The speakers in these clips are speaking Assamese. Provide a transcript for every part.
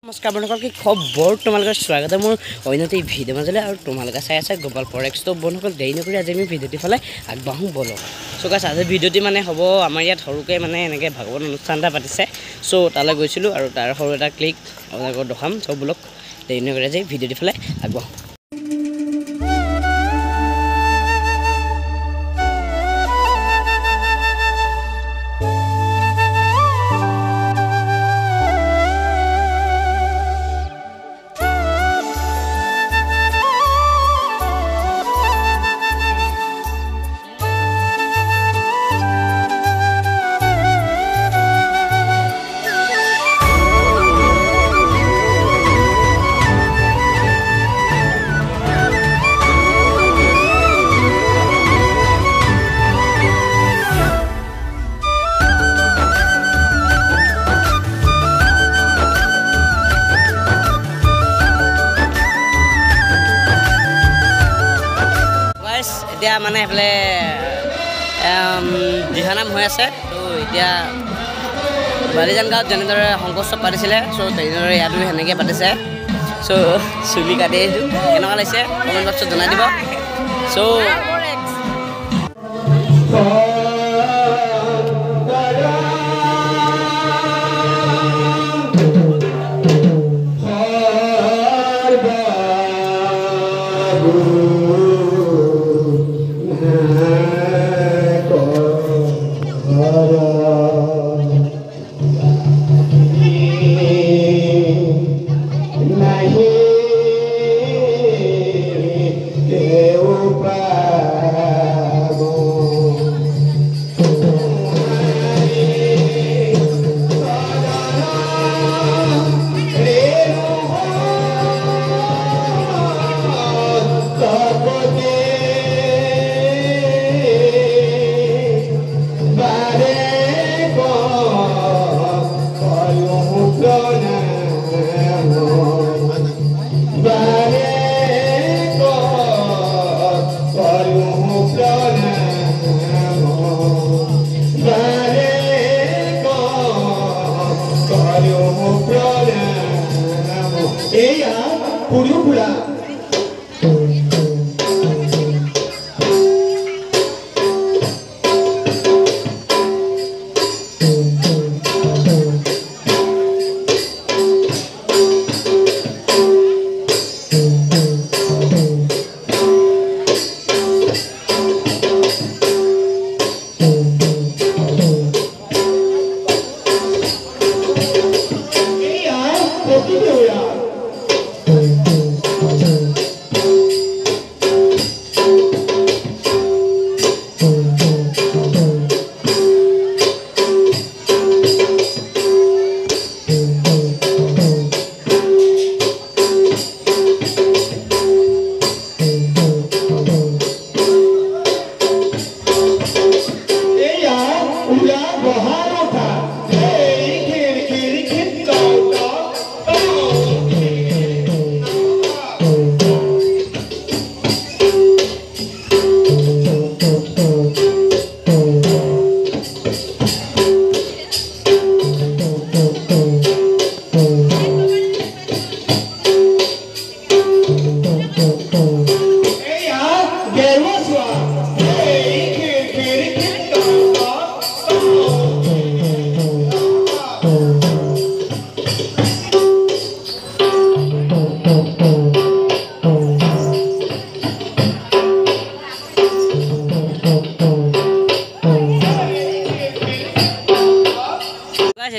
নমস্কাৰ বন্ধুসকল, কি খবৰ? তোমালোকৰ স্বাগত মোৰ অন্যতে এই ভিডিঅ' মাজলৈ আৰু তোমালোকে চাই আছা গ্লোবাল ফৰেক্স। তো বন্ধুসকল, দেৰি নকৰি আজি আমি ভিডিঅ'টি ফালে আগবাঢ়োঁ ব'লক। চ' গাইছ, আজি ভিডিঅ'টি মানে হ'ব আমাৰ ইয়াত সৰুকৈ মানে এনেকৈ ভাগৱত অনুষ্ঠান এটা পাতিছে। চ' তালৈ গৈছিলোঁ আৰু তাৰ সৰু এটা ক্লিক আপোনালোকক দেখাম। চ' ব'লক, দেৰি নকৰি আজি ভিডিঅ'টি ফালে আগবাঢ়োঁ। এতিয়া মানে এইফালে দিহানাম হৈ আছে। তো এতিয়া বালিজান গাঁৱত যেনেদৰে শংকৰোৎসৱ পাতিছিলে, চ' তেনেদৰে ইয়াতো সেনেকৈ পাতিছে। চ' চুলি কাটি আহিছোঁ, কেনেকুৱা লাগিছে কমেণ্ট বক্সত জনাই দিব। চ'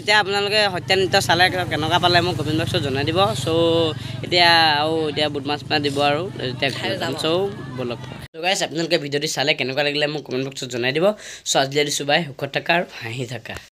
এতিয়া আপোনালোকে সত্ৰীয়া নৃত্য চালে কেনেকুৱা পালে মোক কমেণ্ট বক্সত জনাই দিব। চ' এতিয়া বুট মাছ পাই দিব আৰু এতিয়া চ' ব'লক। চ' গাইছ, আপোনালোকে ভিডিঅ'টি চালে কেনেকুৱা লাগিলে মোক কমেণ্ট বক্সত জনাই দিব। চ' আজিলৈ দিছোঁ বাই, সুখত থাকা আৰু হাঁহি থাকা।